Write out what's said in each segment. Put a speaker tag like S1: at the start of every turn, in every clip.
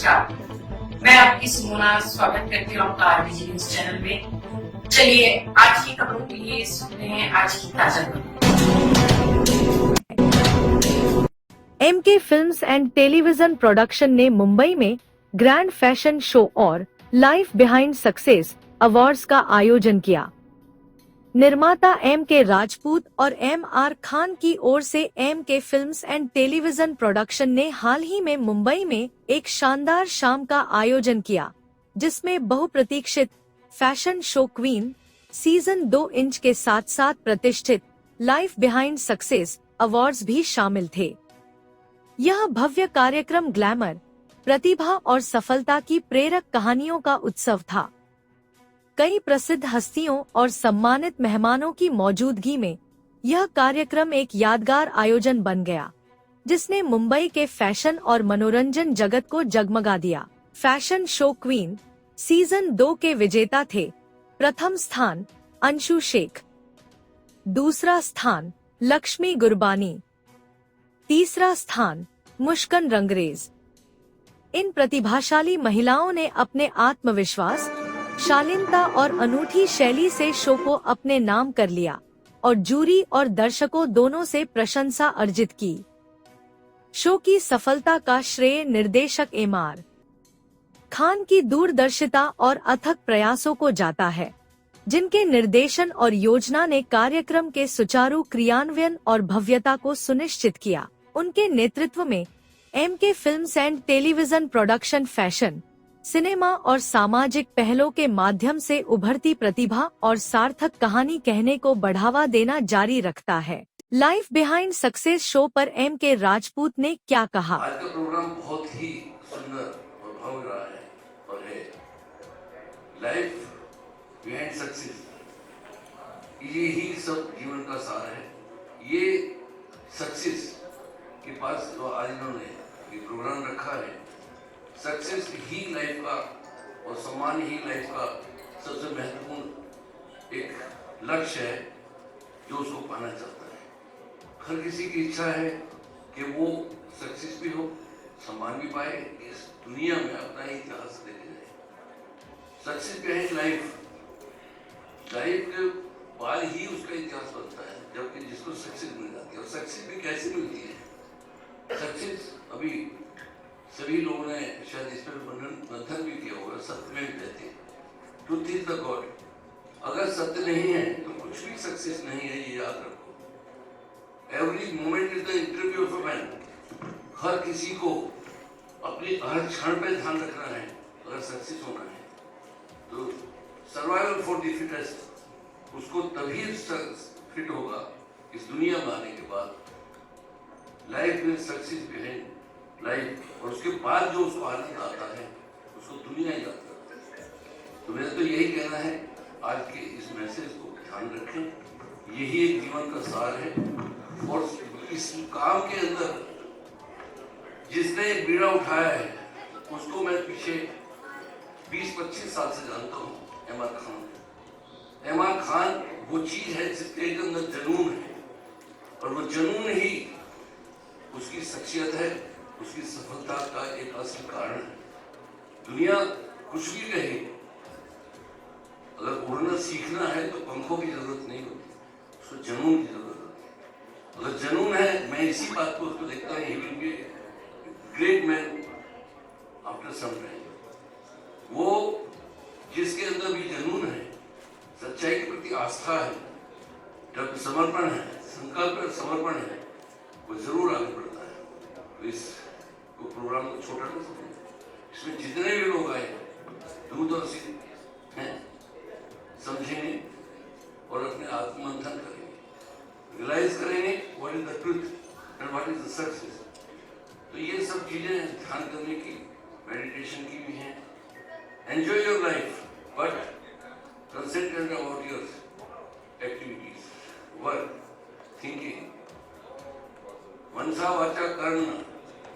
S1: नमस्कार, मैं आपकी सुमोना स्वागत करती हूँ आपका आरबीजी न्यूज चैनल में। चलिए आज की खबरों के लिए सुनते हैं आज की ताजा खबर।
S2: MK films and television production ने मुंबई में ग्रैंड फैशन शो और लाइफ बिहाइंड सक्सेस अवार्ड्स का आयोजन किया। निर्माता एमके राजपूत और एमआर खान की ओर से MK films and television production ने हाल ही में मुंबई में एक शानदार शाम का आयोजन किया, जिसमें बहुप्रतीक्षित fashion show queen season 2 inch के साथ साथ प्रतिष्ठित लाइफ बिहाइंड सक्सेस अवार्ड्स भी शामिल थे। यह भव्य कार्यक्रम ग्लैमर, प्रतिभा और सफलता की प्रेरक कहानियों का उत्सव था। कई प्रसिद्ध हस्तियों और सम्मानित मेहमानों की मौजूदगी में यह कार्यक्रम एक यादगार आयोजन बन गया, जिसने मुंबई के फैशन और मनोरंजन जगत को जगमगा दिया। फैशन शो क्वीन सीजन 2 के विजेता थे प्रथम स्थान अंशु शेख, दूसरा स्थान लक्ष्मी गुरबानी, तीसरा स्थान मुश्कन रंगरेज। इन प्रतिभाशाली महिलाओं ने अपने आत्मविश्वास, शालीनता और अनूठी शैली से शो को अपने नाम कर लिया और जूरी और दर्शकों दोनों से प्रशंसा अर्जित की। शो की सफलता का श्रेय निर्देशक एमआर खान की दूरदर्शिता और अथक प्रयासों को जाता है, जिनके निर्देशन और योजना ने कार्यक्रम के सुचारू क्रियान्वयन और भव्यता को सुनिश्चित किया। उनके नेतृत्व में MK films and television production fashion, cinema और सामाजिक पहलों के माध्यम से उभरती प्रतिभा और सार्थक कहानी कहने को बढ़ावा देना जारी रखता है। लाइफ बिहाइंड सक्सेस शो पर एमके राजपूत ने क्या कहा?
S3: आज का प्रोग्राम बहुत ही सुंदर और भव्य रहा है और है लाइफ बिहाइंड सक्सेस। ये ही सब जीवन का सार है। ये सक्सेस के पास जो आज इन्होंने ये प्रोग्राम रखा है, सक्सेस ही लाइफ का और सम्मान ही लाइफ का सबसे महत्वपूर्ण एक लक्ष्य है जो उसको पाना चाहता है। हर किसी की इच्छा है कि वो सक्सेस भी हो, सम्मान भी पाए, इस दुनिया में अपना ही इतिहास लेके जाए। सक्सेस बिहाइंड लाइफ, लाइफ के बाद ही उसका इतिहास बनता है, जबकि जिसको सक्सेस मिल जाती है। और सक्सेस भी कैसे मिलती है? सक्सेस अभी सभी लोगों ने शायद इस पर मंथन भी किया होगा। सत्य में कहते हैं ट्रुथ इज द गॉड। अगर सत्य नहीं है तो कुछ भी सक्सेस नहीं है, ये याद रखो। Every moment is the interview of a man. हर किसी को अपनी हर क्षण पे ध्यान रखना है अगर सक्सेस होना है तो। सर्वाइवल फॉर द फिटेस्ट, उसको तभी फिट होगा इस दुनिया में आने के बाद। लाइफ में सक्सेस बिहाइंड लाइफ, और उसके बाद जो उसको आनंद आता है उसको दुनिया याद करती है। तो मेरा तो यही कहना है, आज के इस मैसेज को ध्यान रखें। यही एक जीवन का सार है और इस काम के अंदर जिसने बीड़ा उठाया है उसको मैं पीछे 20-25 साल से जानता हूँ, एमआर खान। एमआर खान वो चीज है जिसके अंदर जुनून है और वो जुनून ही उसकी शख्सियत है, उसकी सफलता का एक असली कारण है। दुनिया कुछ भी कहे, अगर उड़ना सीखना है तो पंखों की जरूरत नहीं होती, उसको जुनून की जरूरत होती है। अगर जुनून है, मैं इसी बात को उसको देखता हूँ, he will be great man after some time. वो जिसके अंदर भी जुनून है, सच्चाई के प्रति आस्था है, जब समर्पण है, संकल्प और समर्पण है, वो जरूर आगे बढ़ता है। तो इस प्रोग्राम को छोटा नहीं समझें। इसमें जितने भी लोग आए दूरदर्शी हैं, समझेंगे और अपने आत्ममंथन करेंगे, रियलाइज करेंगे what is the truth and what is the success. तो ये सब चीजें ध्यान करने की, मेडिटेशन की भी हैं। Enjoy your life but concentrate about your activities, work, thinking. मनसा वाचा कर्म,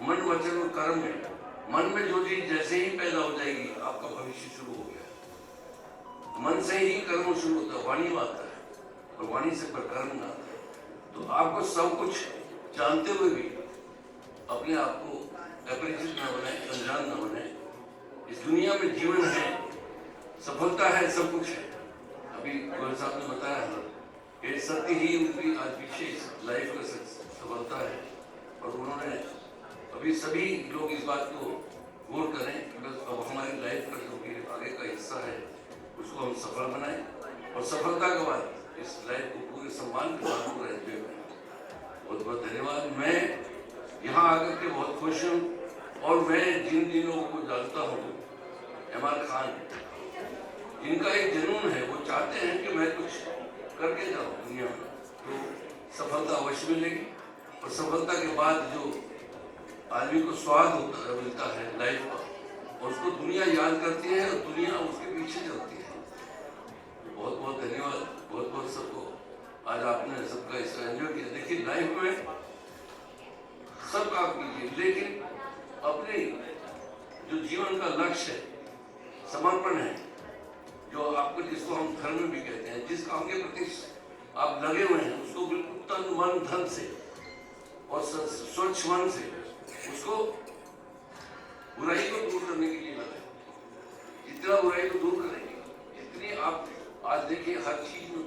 S3: मन वचन और कर्म में, मन में जो चीज जैसे ही पैदा हो जाएगी, आपका भविष्य शुरू हो गया। मन से ही कर्म शुरू होता है, वाणी में आता है और वाणी से पर कर्म में आता है। तो आपको सब कुछ जानते हुए भी अपने आप को अपरिचित न बनाए, अनजान न बनाए। दुनिया में जीवन है, सफलता है, सब कुछ है। अभी गोयल साहब ने बताया कि सत्य ही उनकी आज विशेष लाइफ का सफलता है, और उन्होंने अभी सभी लोग इस बात को गौर करें कि बस अब हमारी लाइफ का जो भी आगे का हिस्सा है उसको हम सफल बनाएं, और सफलता के बाद इस लाइफ को पूरे सम्मान के साथ पूरा एंजॉय करें। बहुत बहुत धन्यवाद। मैं यहाँ आकर के बहुत खुश हूँ, और मैं जिन लोगों को जानता हूँ, इमरान खान, जिनका एक जुनून है, वो चाहते हैं कि मैं कुछ करके जाऊँ दुनिया में, तो सफलता अवश्य मिलेगी। और सफलता के बाद जो आदमी को स्वाद मिलता है लाइफ का, और उसको दुनिया याद करती है और दुनिया उसके पीछे चलती है। बहुत बहुत धन्यवाद, बहुत बहुत सबको। आज आपने सबका इसका एंजॉय किया। देखिए, लाइफ में सब काम कीजिए, लेकिन अपने जो जीवन का लक्ष्य है, समर्पण है, जो आपको, जिसको हम धर्म भी कहते हैं, जिस काम के प्रति आप लगे हुए हैं, उसको बिल्कुल तन मन धन से और स्वच्छ मन से उसको बुराई को दूर करने के लिए लगे। जितना बुराई को दूर करेंगे, जितनी आप आज देखिए हर चीज में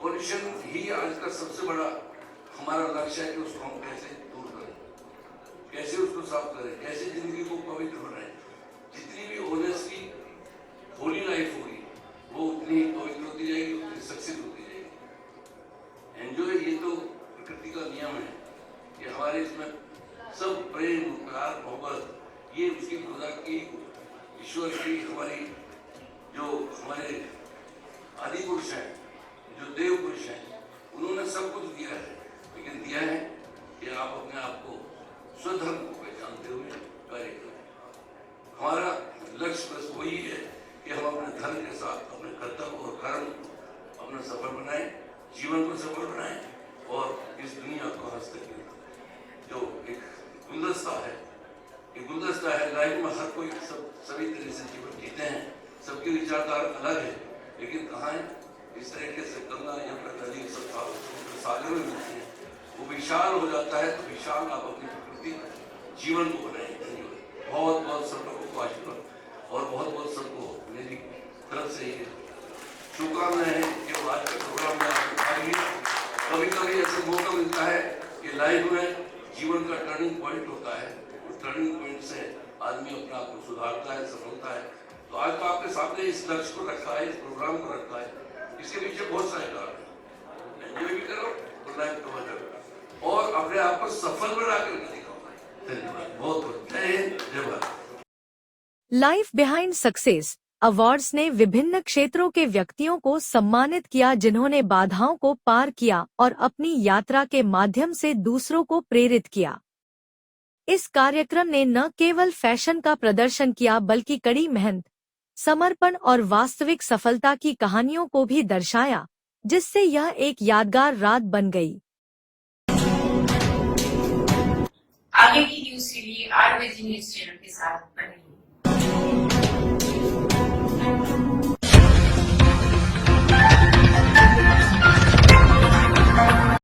S3: पॉल्यूशन ही आज का सबसे बड़ा हमारा लक्ष्य है कि उसको हम कैसे दूर करें, कैसे उसको साफ करें, कैसे जिंदगी को पवित्र बनाएं। जितनी भी ऑनेस्टली होली लाइफ होगी, वो उतनी ही पवित्र होती जाएगी, उतनी सक्सेस होती जाएगी। एंजॉय, ये तो प्रकृति का नियम है कि हमारे इसमें सब प्रेम, प्यार, मोहब्बत, ये उसकी खुदा की, ईश्वर की, हमारी जो हमारे आदि पुरुष हैं, जो देव पुरुष हैं, उन्होंने सब कुछ दिया है, लेकिन दिया है कि आप अपने आप को स्वधर्म को पहचानते हुए कार्य करें। हमारा लक्ष्य बस वही है कि हम अपने धर्म के साथ अपने कर्तव्य और कर्म अपना सफल बनाएं, जीवन को सफल बनाएं, और इस दुनिया को हंसते जो एक गुलदस्ता है, ये गुलदस्ता है। लाइफ में हर कोई सभी तरह से जीवन जीते हैं, सबकी विचारधारा अलग है, लेकिन कहाँ है इस तरीके से गंगा या नदी सब सागर में मिलती है, वो विशाल हो जाता है। तो विशाल आप अपनी प्रकृति जीवन को बनाएंगे। बहुत बहुत सब लोगों को आशीर्वाद, और बहुत बहुत सबको मेरी तरफ से ये शुभकामनाएं हैं कि आज के प्रोग्राम में आपको भाग लिया। कभी कभी ऐसा मौका मिलता है कि लाइफ में जीवन का टर्निंग पॉइंट होता है, उस टर्निंग पॉइंट से आदमी अपने आप को सुधारता है, सफलता है। तो आज तो आपके सामने इस लक्ष्य को रखा है, इस प्रोग्राम को रखा है, इसके पीछे बहुत सारे कारण हैं। एंजॉय भी करो और लाइफ को बचाओ, और अपने आप को सफल बना करके दिखाओ। धन्यवाद, बहुत बहुत जय हिंद, जय Bharat.
S2: Life behind success awards ने विभिन्न क्षेत्रों के व्यक्तियों को सम्मानित किया, जिन्होंने बाधाओं को पार किया और अपनी यात्रा के माध्यम से दूसरों को प्रेरित किया। इस कार्यक्रम ने न केवल फैशन का प्रदर्शन किया, बल्कि कड़ी मेहनत, समर्पण और वास्तविक सफलता की कहानियों को भी दर्शाया, जिससे यह एक यादगार रात बन गई।
S1: आगे की न्यूज के लिए RBG न्यूज चैनल के साथ बने।